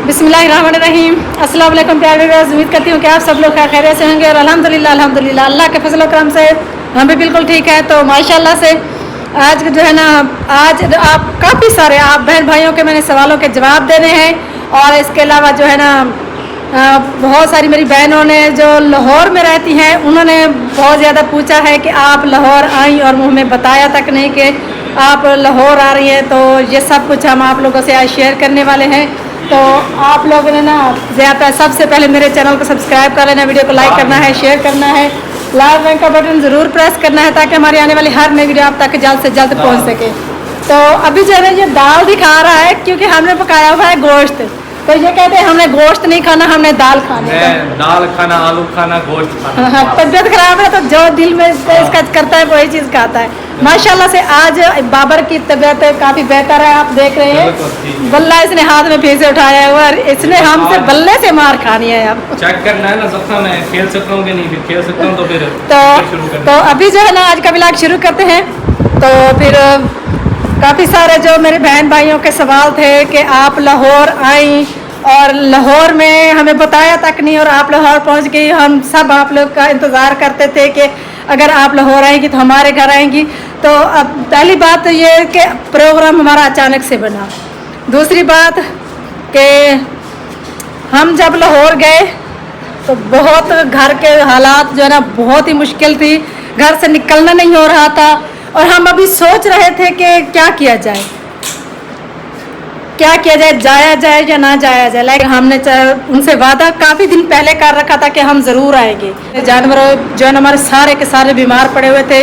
बिस्मिल्लाहिर्रहमानिर्रहीम। अस्सलाम वालेकुम प्यारे व्यूअर्स, उम्मीद करती हूँ कि आप सब लोग खैरियत से होंगे और अल्हम्दुलिल्लाह अल्लाह के फजल करम से हम भी बिल्कुल ठीक है। तो माशाल्लाह से आज जो है ना, आज आप काफ़ी सारे आप बहन भाइयों के मैंने सवालों के जवाब देने हैं और इसके अलावा जो है ना बहुत सारी मेरी बहनों ने जो लाहौर में रहती हैं उन्होंने बहुत ज़्यादा पूछा है कि आप लाहौर आई और मुँह में बताया तक नहीं कि आप लाहौर आ रही हैं। तो ये सब कुछ हम आप लोगों से आज शेयर करने वाले हैं। तो आप लोगों ने ना ज़्यादा सबसे पहले मेरे चैनल को सब्सक्राइब कर लेना, वीडियो को लाइक करना है, शेयर करना है, लाल रंग का बटन ज़रूर प्रेस करना है ताकि हमारी आने वाली हर नई वीडियो आप तक जल्द से जल्द पहुंच सके। तो अभी जो है ये दाल दिखा रहा है क्योंकि हमने पकाया हुआ है गोश्त। तो ये कहते हैं हमने गोश्त नहीं खाना, हमने दाल खानी है। दाल खाना, आलू खाना, गोश्त खाना। हाँ, तबियत खराब है तो जो दिल में इसका करता है वही चीज़ खाता है। माशाल्लाह से आज बाबर की तबीयत काफ़ी बेहतर है। आप देख रहे हैं बल्ला इसने हाथ में फिर से उठाया हुआ और इसने हमसे बल्ले से मार खानी है। अब चेक करना है ना सबका, मैं खेल सकता हूँ कि नहीं, फिर खेल सकता हूँ तो फिर तो अभी जो है ना आज का व्लॉग शुरू करते हैं। तो फिर काफ़ी सारे जो मेरे बहन भाइयों के सवाल थे कि आप लाहौर आई और लाहौर में हमें बताया तक नहीं और आप लाहौर पहुंच गई। हम सब आप लोग का इंतज़ार करते थे कि अगर आप लाहौर आएंगी तो हमारे घर आएंगी। तो अब पहली बात तो ये कि प्रोग्राम हमारा अचानक से बना। दूसरी बात कि हम जब लाहौर गए तो बहुत घर के हालात जो है ना बहुत ही मुश्किल थी, घर से निकलना नहीं हो रहा था और हम अभी सोच रहे थे कि क्या किया जाए, जाया जाए या ना जाया जाए। लेकिन हमने उनसे वादा काफ़ी दिन पहले कर रखा था कि हम ज़रूर आएंगे। जानवरों जो है ना हमारे सारे के सारे बीमार पड़े हुए थे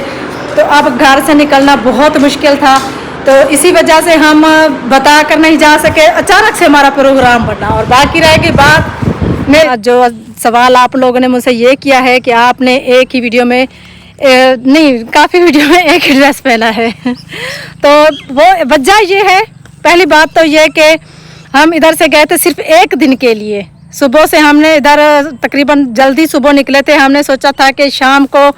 तो अब घर से निकलना बहुत मुश्किल था। तो इसी वजह से हम बता कर नहीं जा सके, अचानक से हमारा प्रोग्राम बना। और बाकी रह गई बात में जो सवाल आप लोगों ने मुझसे ये किया है कि आपने एक ही वीडियो में नहीं काफ़ी वीडियो में एक ही ड्रेस पहना है। तो वो वजह ये है, पहली बात तो ये कि हम इधर से गए थे सिर्फ एक दिन के लिए। सुबह से हमने इधर तकरीबन जल्दी सुबह निकले थे। हमने सोचा था कि शाम को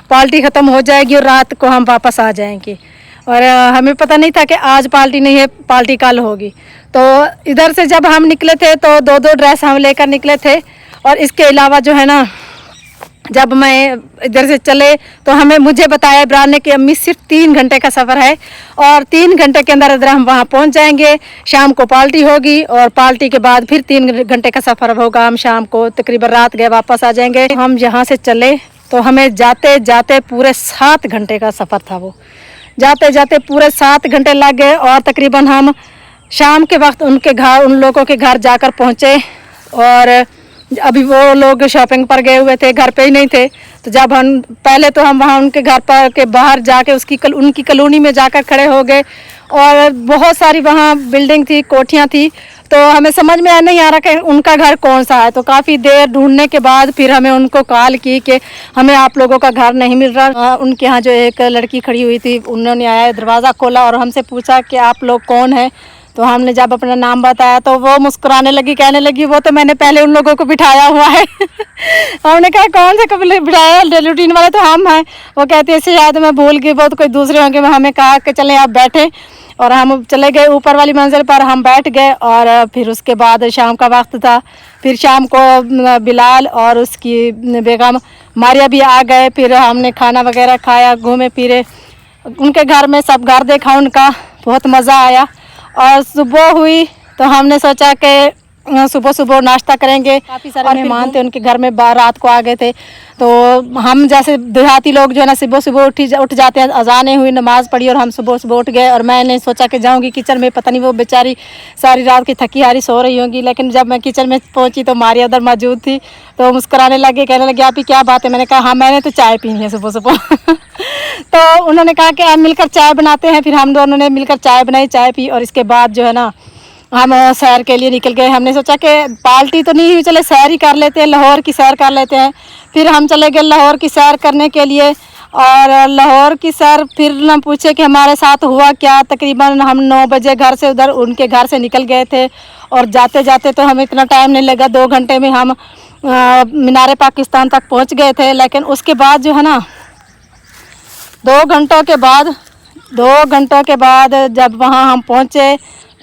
पार्टी ख़त्म हो जाएगी और रात को हम वापस आ जाएंगे और हमें पता नहीं था कि आज पार्टी नहीं है, पार्टी कल होगी। तो इधर से जब हम निकले थे तो दो ड्रेस हम लेकर निकले थे। और इसके अलावा जो है ना जब मैं इधर से चले तो मुझे बताया इब्रान ने कि अम्मी सिर्फ 3 घंटे का सफ़र है और 3 घंटे के अंदर हम वहाँ पहुँच जाएंगे। शाम को पार्टी होगी और पार्टी के बाद फिर 3 घंटे का सफ़र होगा। हम शाम को तकरीबन रात गए वापस आ जाएंगे। हम यहाँ से चले तो हमें जाते जाते पूरे 7 घंटे का सफ़र था। वो जाते जाते पूरे 7 घंटे लग गए और तकरीबन हम शाम के वक्त उन लोगों के घर जाकर पहुँचे। और अभी वो लोग शॉपिंग पर गए हुए थे, घर पे ही नहीं थे। तो जब हम पहले तो हम वहाँ उनके घर पर के बाहर जाके उनकी कॉलोनी में जाकर खड़े हो गए और बहुत सारी वहाँ बिल्डिंग थी, कोठियाँ थी। तो हमें समझ में नहीं आ रहा कि उनका घर कौन सा है। तो काफ़ी देर ढूंढने के बाद फिर हमें उनको कॉल की कि हमें आप लोगों का घर नहीं मिल रहा। उनके यहाँ जो एक लड़की खड़ी हुई थी उन्होंने आया, दरवाज़ा खोला और हमसे पूछा कि आप लोग कौन हैं। तो हमने जब अपना नाम बताया तो वो मुस्कुराने लगी, कहने लगी वो तो मैंने पहले उन लोगों को बिठाया हुआ है। हमने कहा कौन से कभी बिठाया, रूटीन वाले तो हम हैं। वो कहती है शायद मैं भूल गई, वो तो कोई दूसरे होंगे। हमें कहा कि चलें आप बैठें और हम चले गए ऊपर वाली मंजिल पर, हम बैठ गए। और फिर उसके बाद शाम का वक्त था। फिर शाम को बिलाल और उसकी बेगम मारिया भी आ गए। फिर हमने खाना वगैरह खाया, घूमे फिरे, उनके घर में सब घर देखा उनका, बहुत मज़ा आया। और सुबह हुई तो हमने सोचा कि सुबह नाश्ता करेंगे। काफ़ी सारे मेहमान थे उनके घर में, रात को आ गए थे। तो हम जैसे देहाती लोग जो है ना सुबह उठ जाते हैं। अजानें हुई, नमाज़ पढ़ी और हम सुबह उठ गए। और मैंने सोचा कि जाऊंगी किचन में, पता नहीं वो बेचारी सारी रात की थकी हारी सो रही होंगी। लेकिन जब मैं किचन में पहुंची तो मारिया उधर मौजूद थी। तो मुस्कुराने लगे, कहने लगे आप ही क्या बात है। मैंने कहा हाँ मैंने तो चाय पीनी है सुबह। तो उन्होंने कहा कि आप मिलकर चाय बनाते हैं। फिर हम दोनों ने मिलकर चाय बनाई, चाय पी और इसके बाद जो है ना हम सैर के लिए निकल गए। हमने सोचा कि पार्टी तो नहीं हुई, चले सैर ही कर लेते हैं, लाहौर की सैर कर लेते हैं। फिर हम चले गए लाहौर की सैर करने के लिए। और लाहौर की सैर फिर ना पूछे कि हमारे साथ हुआ क्या। तकरीबन हम 9 बजे घर से उधर उनके घर से निकल गए थे और जाते जाते तो हमें इतना टाइम नहीं लगा, 2 घंटे में हम मीनार पाकिस्तान तक पहुंच गए थे। लेकिन उसके बाद जो है ना 2 घंटों के बाद जब वहाँ हम पहुँचे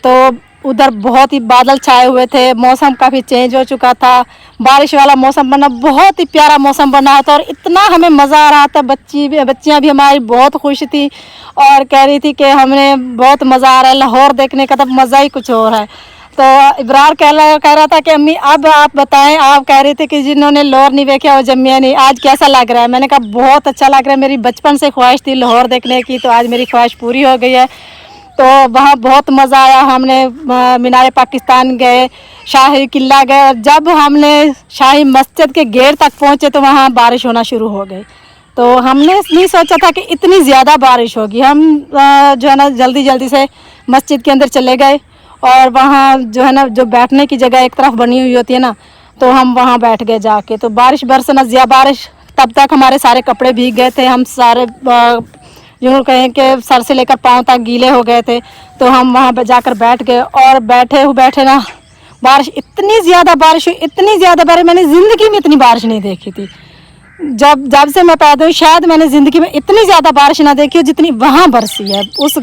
तो उधर बहुत ही बादल छाए हुए थे, मौसम काफ़ी चेंज हो चुका था, बारिश वाला मौसम बना, बहुत ही प्यारा मौसम बना था और इतना हमें मज़ा आ रहा था। बच्चियाँ भी हमारी बहुत खुश थी और कह रही थी कि हमें बहुत मज़ा आ रहा है, लाहौर देखने का तो मज़ा ही कुछ और है। तो इब्रार कह रहा था कि अम्मी अब आप बताएं, आप कह रहे थे कि जिन्होंने लाहौर नहीं देखा वो जम्मिया नहीं, आज कैसा लग रहा है? मैंने कहा बहुत अच्छा लग रहा है, मेरी बचपन से ख्वाहिश थी लाहौर देखने की, तो आज मेरी ख्वाहिश पूरी हो गई है। तो वहाँ बहुत मज़ा आया। हमने मीनार पाकिस्तान गए, शाही किला गए और जब हमने शाही मस्जिद के गेट तक पहुँचे तो वहाँ बारिश होना शुरू हो गई। तो हमने नहीं सोचा था कि इतनी ज़्यादा बारिश होगी। हम जो है ना जल्दी जल्दी से मस्जिद के अंदर चले गए और वहाँ जो है ना जो बैठने की जगह एक तरफ बनी हुई होती है ना, तो हम वहाँ बैठ गए जाके। तो बारिश बरसना बारिश तब तक हमारे सारे कपड़े भीग गए थे, हम सारे यूँ कहें कि सर से लेकर पाँव तक गीले हो गए थे। तो हम वहाँ जाकर बैठ गए और बैठे ना बारिश इतनी ज़्यादा बारिश हुई, इतनी ज़्यादा बारिश मैंने ज़िंदगी में इतनी बारिश नहीं देखी थी। जब से मैं पैदा हुई शायद मैंने ज़िंदगी में इतनी ज़्यादा बारिश ना देखी हो जितनी वहाँ बरसी है। उस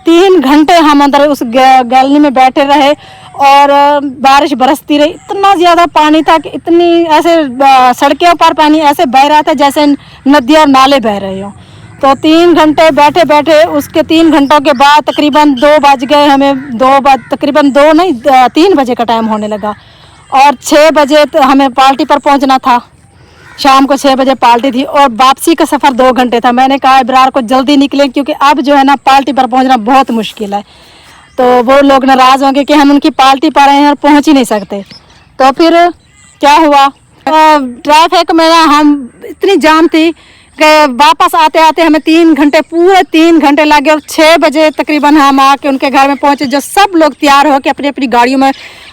3 घंटे हम अंदर उस गैलरी में बैठे रहे और बारिश बरसती रही। इतना ज़्यादा पानी था कि इतनी ऐसे सड़कों पर पानी ऐसे बह रहा था जैसे नदी और नाले बह रहे हों। तो 3 घंटे बैठे बैठे उसके 3 घंटों के बाद तकरीबन 2 बज गए हमें। तकरीबन 2 नहीं 3 बजे का टाइम होने लगा और 6 बजे हमें पार्टी पर पहुंचना था। शाम को 6 बजे पार्टी थी और वापसी का सफ़र 2 घंटे था। मैंने कहा इब्रार को जल्दी निकलें क्योंकि अब जो है ना पार्टी पर पहुंचना बहुत मुश्किल है। तो वो लोग नाराज़ होंगे कि हम उनकी पार्टी पर आए हैं और पहुंच ही नहीं सकते। तो फिर क्या हुआ, ट्रैफिक में ना हम इतनी जाम थी कि वापस आते आते हमें 3 घंटे पूरे 3 घंटे लगे और 6 बजे तकरीबन हम आके उनके घर में पहुंचे, जो सब लोग तैयार होकर अपनी अपनी गाड़ियों में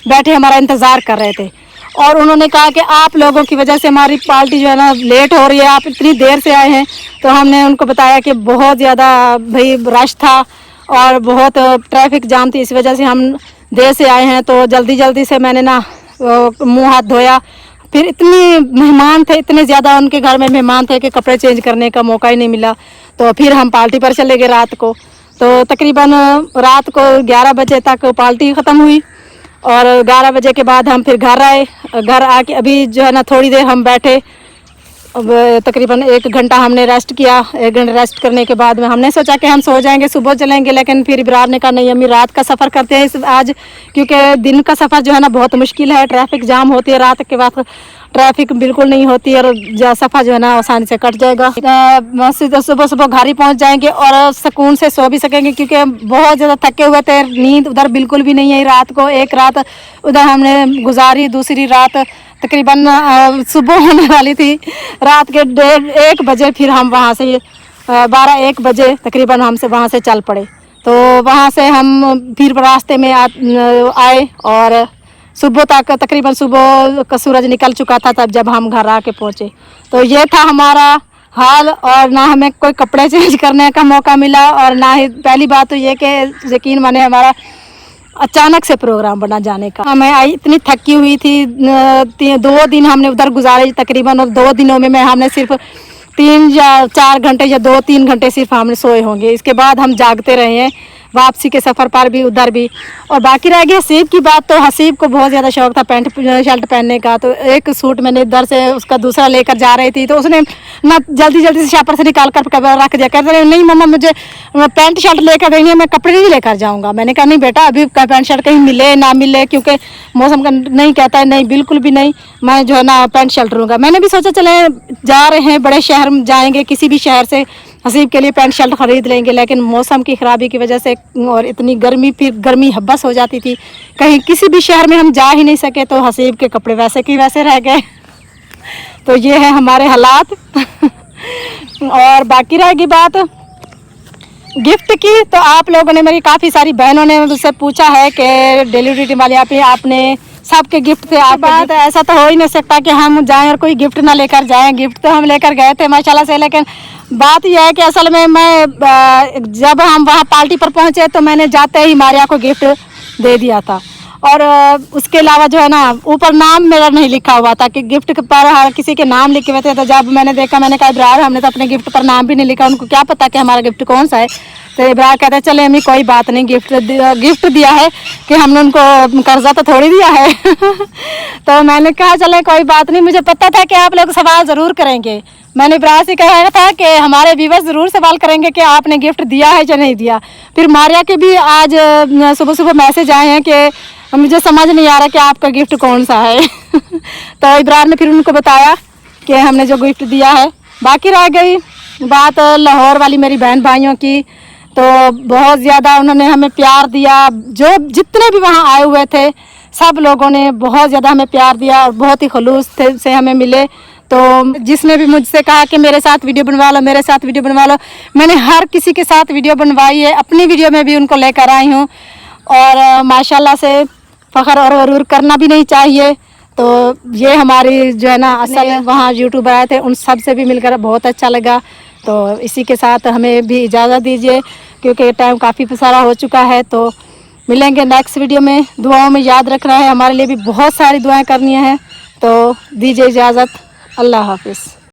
बैठे हमारा इंतज़ार कर रहे थे। और उन्होंने कहा कि आप लोगों की वजह से हमारी पार्टी जो है ना लेट हो रही है, आप इतनी देर से आए हैं। तो हमने उनको बताया कि बहुत ज़्यादा भाई रश था और बहुत ट्रैफिक जाम थी, इस वजह से हम देर से आए हैं। तो जल्दी जल्दी से मैंने ना मुँह हाथ धोया। फिर इतने मेहमान थे, इतने ज़्यादा उनके घर में मेहमान थे कि कपड़े चेंज करने का मौका ही नहीं मिला। तो फिर हम पार्टी पर चले गए रात को। तो तकरीबन रात को 11 बजे तक पार्टी ख़त्म हुई और 11 बजे के बाद हम फिर घर आए। घर आके अभी जो है ना थोड़ी देर हम बैठे, अब तकरीबन 1 घंटा हमने रेस्ट किया। 1 घंटा रेस्ट करने के बाद में हमने सोचा कि हम सो जाएंगे, सुबह चलेंगे, लेकिन फिर इब्रार ने कहा नहीं अम्मी रात का सफ़र करते हैं आज, क्योंकि दिन का सफ़र जो है ना बहुत मुश्किल है, ट्रैफिक जाम होती है, रात के बाद ट्रैफिक बिल्कुल नहीं होती और सफ़र जो है ना आसानी से कट जाएगा। मस्जिद सुबह सुबह घर ही पहुँच जाएंगे और सुकून से सो भी सकेंगे, क्योंकि बहुत ज़्यादा थके हुए थे, नींद उधर बिल्कुल भी नहीं आई रात को। एक रात उधर हमने गुजारी, दूसरी रात तकरीबन सुबह होने वाली थी, रात के 1:30 बजे फिर हम वहाँ से 12-1 बजे तकरीबन हमसे वहाँ से चल पड़े। तो वहाँ से हम फिर रास्ते में आए और सुबह तक तकरीबन सुबह का सूरज निकल चुका था तब जब हम घर आके पहुँचे। तो ये था हमारा हाल और ना हमें कोई कपड़े चेंज करने का मौका मिला और ना ही, पहली बात तो ये कि यकीन माने हमारा अचानक से प्रोग्राम बना जाने का। मैं आई इतनी थकी हुई थी, 2 दिन हमने उधर गुजारे तकरीबन और 2 दिनों में हमने सिर्फ 3 या 4 घंटे या 2-3 घंटे सिर्फ हमने सोए होंगे। इसके बाद हम जागते रहे हैं वापसी के सफ़र पर भी, उधर भी। और बाकी रह गई हसीब की बात, तो हसीब को बहुत ज़्यादा शौक़ था पैंट शर्ट पहनने का। तो एक सूट मैंने इधर से उसका दूसरा लेकर जा रही थी, तो उसने ना जल्दी जल्दी से शापर से निकाल कर रख दिया, कहते रहे नहीं मम्मा मुझे पैंट शर्ट लेकर देंगे, मैं कपड़े नहीं लेकर जाऊँगा। मैंने कहा नहीं बेटा अभी पैंट शर्ट कहीं मिले ना मिले, क्योंकि मौसम का नहीं कहता है, नहीं बिल्कुल भी नहीं, मैं जो है ना पैंट शर्ट लूँगा। मैंने भी सोचा चले जा रहे हैं बड़े शहर में जाएँगे, किसी भी शहर से हसीब के लिए पैंट शर्ट ख़रीद लेंगे, लेकिन मौसम की ख़राबी की वजह से और इतनी गर्मी, फिर गर्मी हब्बस हो जाती थी, कहीं किसी भी शहर में हम जा ही नहीं सके। तो हसीब के कपड़े वैसे के वैसे रह गए। तो ये है हमारे हालात। और बाकी रहेगी बात गिफ्ट की, तो आप लोगों ने, मेरी काफ़ी सारी बहनों ने मुझसे पूछा है कि डिलीवरी टीम वाले आपने सबके गिफ्ट थे। आप बात ऐसा तो हो ही नहीं सकता कि हम जाएं और कोई गिफ्ट ना लेकर जाएं। गिफ्ट तो हम लेकर गए थे माशाल्लाह से, लेकिन बात यह है कि असल में मैं जब हम वहाँ पार्टी पर पहुँचे तो मैंने जाते ही मारिया को गिफ्ट दे दिया था। और उसके अलावा जो है ना ऊपर नाम मेरा नहीं लिखा हुआ था कि गिफ्ट पर हर किसी के नाम लिखे हुए थे। तो जब मैंने देखा मैंने कहा इब्रार हमने तो अपने गिफ्ट पर नाम भी नहीं लिखा, उनको क्या पता कि हमारा गिफ्ट कौन सा है। तो इब्रार कहते हैं चले अम्मी कोई बात नहीं, गिफ्ट दिया है कि हमने उनको कर्जा तो थोड़ी दिया है। तो मैंने कहा चले कोई बात नहीं, मुझे पता था कि आप लोग सवाल ज़रूर करेंगे। मैंने इब्रार से कहा था कि हमारे व्यूअर्स ज़रूर सवाल करेंगे कि आपने गिफ्ट दिया है या नहीं दिया। फिर मारिया के भी आज सुबह सुबह मैसेज आए हैं कि मुझे समझ नहीं आ रहा कि आपका गिफ्ट कौन सा है। तो इब्रार ने फिर उनको बताया कि हमने जो गिफ्ट दिया है। बाकी रह गई बात लाहौर वाली मेरी बहन भाइयों की, तो बहुत ज़्यादा उन्होंने हमें प्यार दिया। जो जितने भी वहाँ आए हुए थे सब लोगों ने बहुत ज़्यादा हमें प्यार दिया और बहुत ही खलूस से हमें मिले। तो जिसने भी मुझसे कहा कि मेरे साथ वीडियो बनवा लो, मेरे साथ वीडियो बनवा लो, मैंने हर किसी के साथ वीडियो बनवाई है। अपनी वीडियो में भी उनको लेकर आई हूँ और माशाल्लाह से फ़ख्र और गरूर करना भी नहीं चाहिए। तो ये हमारी जो है ना असल वहाँ यूट्यूबर आए थे, उन सब से भी मिलकर बहुत अच्छा लगा। तो इसी के साथ हमें भी इजाज़त दीजिए क्योंकि टाइम काफ़ी सारा हो चुका है। तो मिलेंगे नेक्स्ट वीडियो में। दुआओं में याद रखना है, हमारे लिए भी बहुत सारी दुआएं करनी हैं। तो दीजिए इजाज़त, अल्लाह हाफिज़।